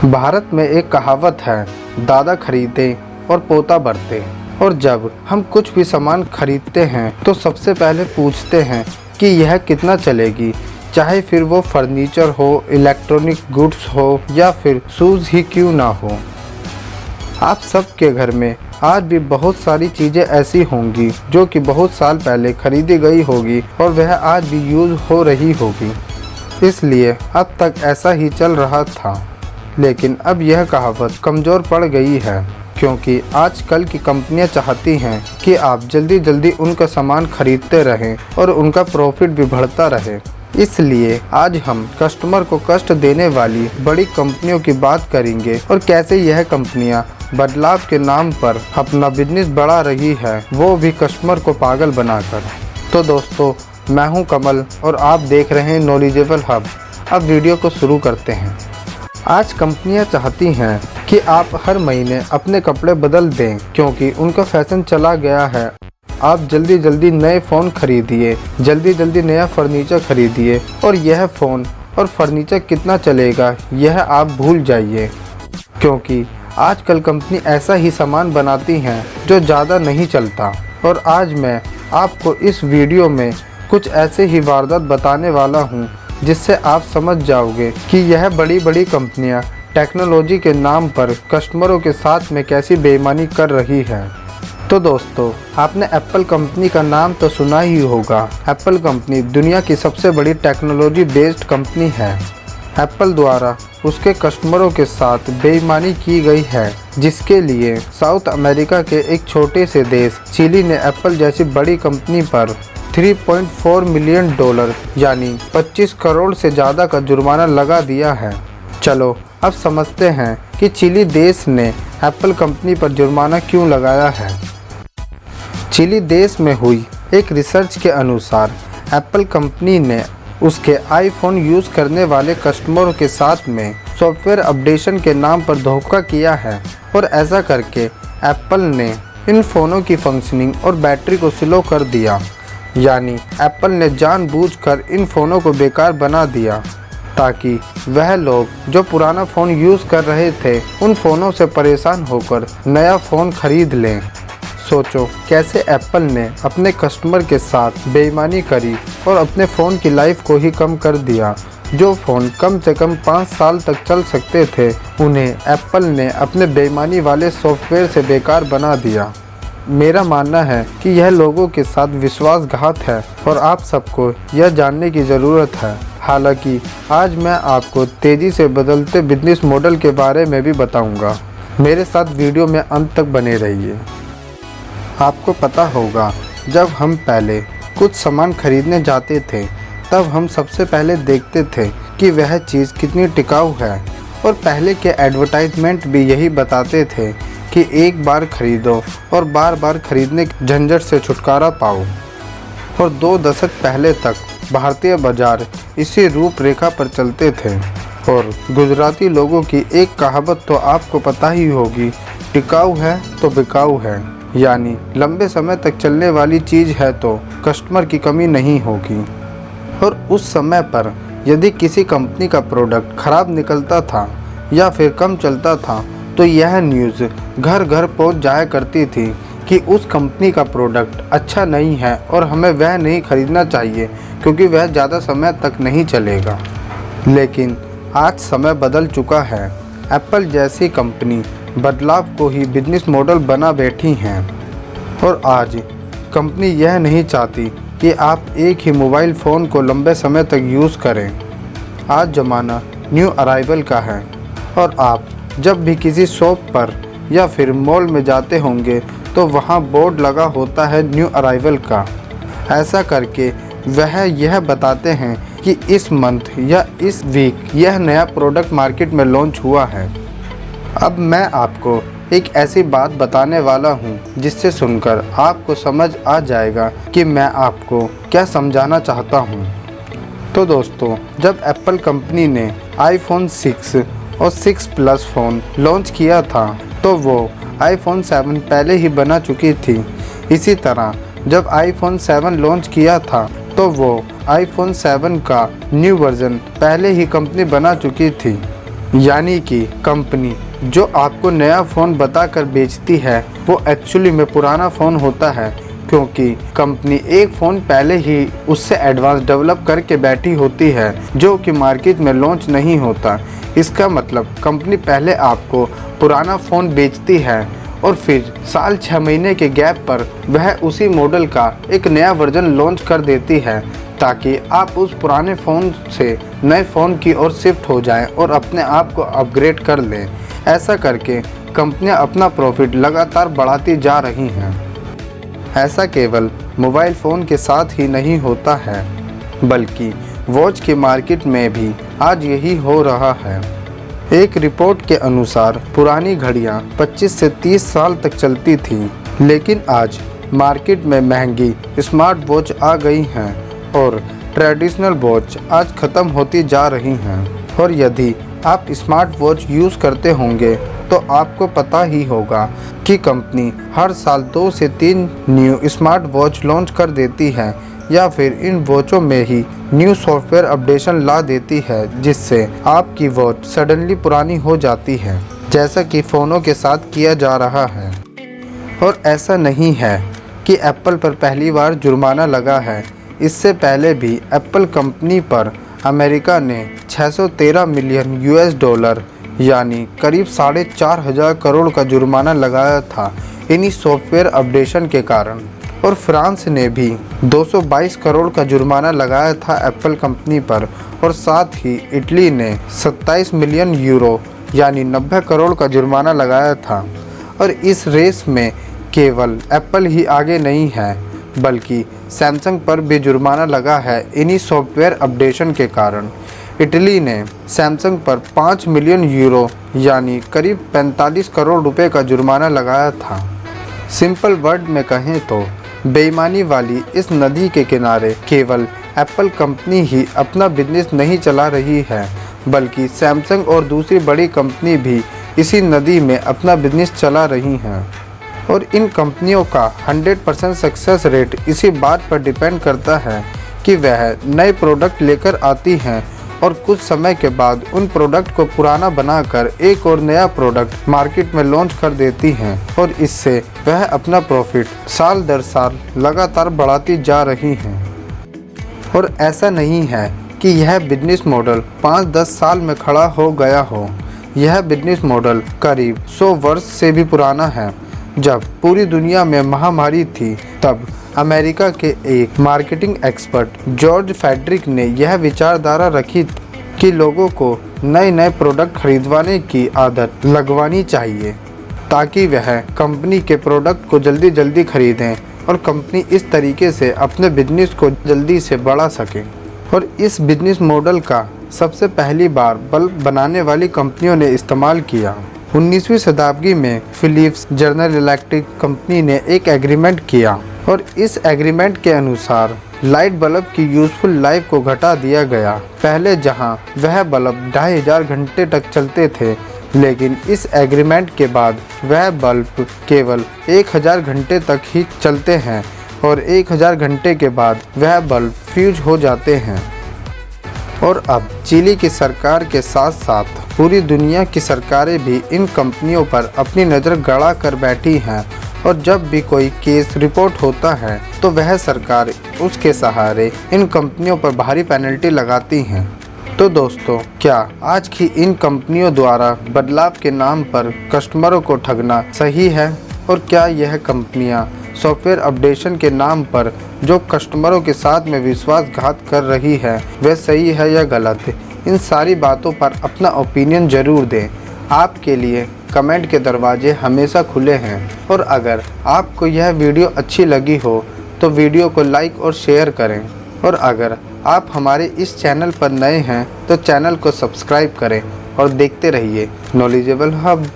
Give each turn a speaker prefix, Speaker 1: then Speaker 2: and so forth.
Speaker 1: भारत में एक कहावत है, दादा खरीदे और पोता बरते। और जब हम कुछ भी सामान खरीदते हैं तो सबसे पहले पूछते हैं कि यह कितना चलेगी, चाहे फिर वो फर्नीचर हो, इलेक्ट्रॉनिक गुड्स हो या फिर शूज़ ही क्यों ना हो। आप सबके घर में आज भी बहुत सारी चीज़ें ऐसी होंगी जो कि बहुत साल पहले खरीदी गई होगी और वह आज भी यूज़ हो रही होगी, इसलिए अब तक ऐसा ही चल रहा था। लेकिन अब यह कहावत कमज़ोर पड़ गई है, क्योंकि आजकल की कंपनियां चाहती हैं कि आप जल्दी जल्दी उनका सामान खरीदते रहें और उनका प्रॉफिट भी बढ़ता रहे। इसलिए आज हम कस्टमर को कष्ट देने वाली बड़ी कंपनियों की बात करेंगे और कैसे यह कंपनियां बदलाव के नाम पर अपना बिजनेस बढ़ा रही है, वो भी कस्टमर को पागल बनाकर। तो दोस्तों, मैं हूं कमल और आप देख रहे हैं नॉलेजेबल हब। अब वीडियो को शुरू करते हैं। आज कंपनियां चाहती हैं कि आप हर महीने अपने कपड़े बदल दें, क्योंकि उनका फैशन चला गया है। आप जल्दी जल्दी नए फ़ोन खरीदिए, जल्दी जल्दी नया फर्नीचर खरीदिए और यह फ़ोन और फर्नीचर कितना चलेगा यह आप भूल जाइए, क्योंकि आजकल कंपनी ऐसा ही सामान बनाती हैं जो ज़्यादा नहीं चलता। और आज मैं आपको इस वीडियो में कुछ ऐसे ही वारदात बताने वाला हूँ जिससे आप समझ जाओगे कि यह बड़ी बड़ी कंपनियां टेक्नोलॉजी के नाम पर कस्टमरों के साथ में कैसी बेईमानी कर रही है। तो दोस्तों, आपने एप्पल कंपनी का नाम तो सुना ही होगा। एप्पल कंपनी दुनिया की सबसे बड़ी टेक्नोलॉजी बेस्ड कंपनी है। एप्पल द्वारा उसके कस्टमरों के साथ बेईमानी की गई है, जिसके लिए साउथ अमेरिका के एक छोटे से देश चिली ने एप्पल जैसी बड़ी कंपनी पर $3.4 मिलियन यानी 25 करोड़ से ज़्यादा का जुर्माना लगा दिया है। चलो अब समझते हैं कि चिली देश ने एप्पल कंपनी पर जुर्माना क्यों लगाया है। चिली देश में हुई एक रिसर्च के अनुसार एप्पल कंपनी ने उसके आईफोन यूज़ करने वाले कस्टमरों के साथ में सॉफ्टवेयर अपडेशन के नाम पर धोखा किया है, और ऐसा करके एप्पल ने इन फ़ोनों की फंक्शनिंग और बैटरी को स्लो कर दिया। यानी एप्पल ने जानबूझकर इन फ़ोनों को बेकार बना दिया ताकि वह लोग जो पुराना फ़ोन यूज़ कर रहे थे उन फ़ोनों से परेशान होकर नया फ़ोन खरीद लें। सोचो कैसे एप्पल ने अपने कस्टमर के साथ बेईमानी करी और अपने फ़ोन की लाइफ को ही कम कर दिया। जो फ़ोन कम से कम 5 साल तक चल सकते थे, उन्हें एप्पल ने अपने बेईमानी वाले सॉफ्टवेयर से बेकार बना दिया। मेरा मानना है कि यह लोगों के साथ विश्वासघात है और आप सबको यह जानने की ज़रूरत है। हालांकि आज मैं आपको तेज़ी से बदलते बिजनेस मॉडल के बारे में भी बताऊंगा। मेरे साथ वीडियो में अंत तक बने रहिए। आपको पता होगा, जब हम पहले कुछ सामान खरीदने जाते थे तब हम सबसे पहले देखते थे कि वह चीज़ कितनी टिकाऊ है, और पहले के एडवर्टाइजमेंट भी यही बताते थे कि एक बार खरीदो और बार बार खरीदने के झंझट से छुटकारा पाओ। और 2 दशक पहले तक भारतीय बाजार इसी रूपरेखा पर चलते थे। और गुजराती लोगों की एक कहावत तो आपको पता ही होगी, टिकाऊ है तो बिकाऊ है। यानी लंबे समय तक चलने वाली चीज़ है तो कस्टमर की कमी नहीं होगी। और उस समय पर यदि किसी कंपनी का प्रोडक्ट ख़राब निकलता था या फिर कम चलता था तो यह न्यूज़ घर घर पहुंच जाया करती थी कि उस कंपनी का प्रोडक्ट अच्छा नहीं है और हमें वह नहीं खरीदना चाहिए, क्योंकि वह ज़्यादा समय तक नहीं चलेगा। लेकिन आज समय बदल चुका है। एप्पल जैसी कंपनी बदलाव को ही बिजनेस मॉडल बना बैठी हैं, और आज कंपनी यह नहीं चाहती कि आप एक ही मोबाइल फ़ोन को लंबे समय तक यूज़ करें। आज ज़माना न्यू अराइवल का है, और आप जब भी किसी शॉप पर या फिर मॉल में जाते होंगे तो वहाँ बोर्ड लगा होता है न्यू अराइवल का। ऐसा करके वह यह बताते हैं कि इस मंथ या इस वीक यह नया प्रोडक्ट मार्केट में लॉन्च हुआ है। अब मैं आपको एक ऐसी बात बताने वाला हूँ जिससे सुनकर आपको समझ आ जाएगा कि मैं आपको क्या समझाना चाहता हूँ। तो दोस्तों, जब एप्पल कंपनी ने आईफोन 6 और 6 प्लस फ़ोन लॉन्च किया था तो वो आईफोन 7 पहले ही बना चुकी थी। इसी तरह जब आईफोन 7 लॉन्च किया था तो वो आईफोन 7 का न्यू वर्ज़न पहले ही कंपनी बना चुकी थी। यानी कि कंपनी जो आपको नया फ़ोन बताकर बेचती है वो एक्चुअली में पुराना फ़ोन होता है, क्योंकि कंपनी एक फ़ोन पहले ही उससे एडवांस डेवलप करके बैठी होती है जो कि मार्केट में लॉन्च नहीं होता। इसका मतलब कंपनी पहले आपको पुराना फ़ोन बेचती है और फिर साल 6 महीने के गैप पर वह उसी मॉडल का एक नया वर्जन लॉन्च कर देती है, ताकि आप उस पुराने फ़ोन से नए फ़ोन की ओर शिफ्ट हो जाएं और अपने आप को अपग्रेड कर लें। ऐसा करके कंपनियां अपना प्रॉफिट लगातार बढ़ाती जा रही हैं। ऐसा केवल मोबाइल फ़ोन के साथ ही नहीं होता है, बल्कि वॉच की मार्केट में भी आज यही हो रहा है। एक रिपोर्ट के अनुसार पुरानी घड़ियां 25 से 30 साल तक चलती थीं, लेकिन आज मार्केट में महंगी स्मार्ट वॉच आ गई हैं और ट्रेडिशनल वॉच आज ख़त्म होती जा रही हैं। और यदि आप स्मार्ट वॉच यूज़ करते होंगे तो आपको पता ही होगा कि कंपनी हर साल 2 से 3 न्यू स्मार्ट वॉच लॉन्च कर देती है, या फिर इन वॉचों में ही न्यू सॉफ्टवेयर अपडेशन ला देती है, जिससे आपकी वॉच सडनली पुरानी हो जाती है, जैसा कि फ़ोनों के साथ किया जा रहा है। और ऐसा नहीं है कि एप्पल पर पहली बार जुर्माना लगा है। इससे पहले भी एप्पल कंपनी पर अमेरिका ने 613 मिलियन $, यानी करीब 4,500 करोड़ का जुर्माना लगाया था इन्हीं सॉफ्टवेयर अपडेशन के कारण। और फ्रांस ने भी 222 करोड़ का जुर्माना लगाया था एप्पल कंपनी पर, और साथ ही इटली ने 27 मिलियन €, यानी 90 करोड़ का जुर्माना लगाया था। और इस रेस में केवल एप्पल ही आगे नहीं है, बल्कि सैमसंग पर भी जुर्माना लगा है इन्हीं सॉफ्टवेयर अपडेशन के कारण। इटली ने सैमसंग पर 5 मिलियन €, यानी करीब 45 करोड़ रुपए का जुर्माना लगाया था। सिंपल वर्ड में कहें तो बेईमानी वाली इस नदी के किनारे केवल एप्पल कंपनी ही अपना बिजनेस नहीं चला रही है, बल्कि सैमसंग और दूसरी बड़ी कंपनी भी इसी नदी में अपना बिजनेस चला रही हैं। और इन कंपनियों का 100% सक्सेस रेट इसी बात पर डिपेंड करता है कि वह नए प्रोडक्ट लेकर आती हैं और कुछ समय के बाद उन प्रोडक्ट को पुराना बनाकर एक और नया प्रोडक्ट मार्केट में लॉन्च कर देती हैं, और इससे वह अपना प्रॉफिट साल दर साल लगातार बढ़ाती जा रही हैं। और ऐसा नहीं है कि यह बिजनेस मॉडल 5-10 साल में खड़ा हो गया हो। यह बिजनेस मॉडल करीब 100 वर्ष से भी पुराना है। जब पूरी दुनिया में महामारी थी, तब अमेरिका के एक मार्केटिंग एक्सपर्ट जॉर्ज फेडरिक ने यह विचारधारा रखी कि लोगों को नए नए प्रोडक्ट खरीदवाने की आदत लगवानी चाहिए, ताकि वह कंपनी के प्रोडक्ट को जल्दी जल्दी खरीदें और कंपनी इस तरीके से अपने बिजनेस को जल्दी से बढ़ा सके। और इस बिजनेस मॉडल का सबसे पहली बार बल्ब बनाने वाली कंपनियों ने इस्तेमाल किया। 19वीं शताब्दी में फिलिप्स जनरल इलेक्ट्रिक कंपनी ने एक एग्रीमेंट किया, और इस एग्रीमेंट के अनुसार लाइट बल्ब की यूज़फुल लाइफ को घटा दिया गया। पहले जहां वह बल्ब 2500 घंटे तक चलते थे, लेकिन इस एग्रीमेंट के बाद वह बल्ब केवल 1000 घंटे तक ही चलते हैं, और 1000 घंटे के बाद वह बल्ब फ्यूज हो जाते हैं। और अब चिली की सरकार के साथ साथ पूरी दुनिया की सरकारें भी इन कंपनियों पर अपनी नज़र गड़ा कर बैठी हैं, और जब भी कोई केस रिपोर्ट होता है तो वह सरकार उसके सहारे इन कंपनियों पर भारी पेनल्टी लगाती हैं। तो दोस्तों, क्या आज की इन कंपनियों द्वारा बदलाव के नाम पर कस्टमरों को ठगना सही है? और क्या यह कंपनियां सॉफ्टवेयर अपडेशन के नाम पर जो कस्टमरों के साथ में विश्वासघात कर रही है वह सही है या गलत? इन सारी बातों पर अपना ओपिनियन ज़रूर दें। आपके लिए कमेंट के दरवाजे हमेशा खुले हैं। और अगर आपको यह वीडियो अच्छी लगी हो तो वीडियो को लाइक और शेयर करें। और अगर आप हमारे इस चैनल पर नए हैं तो चैनल को सब्सक्राइब करें और देखते रहिए नॉलेजेबल हब।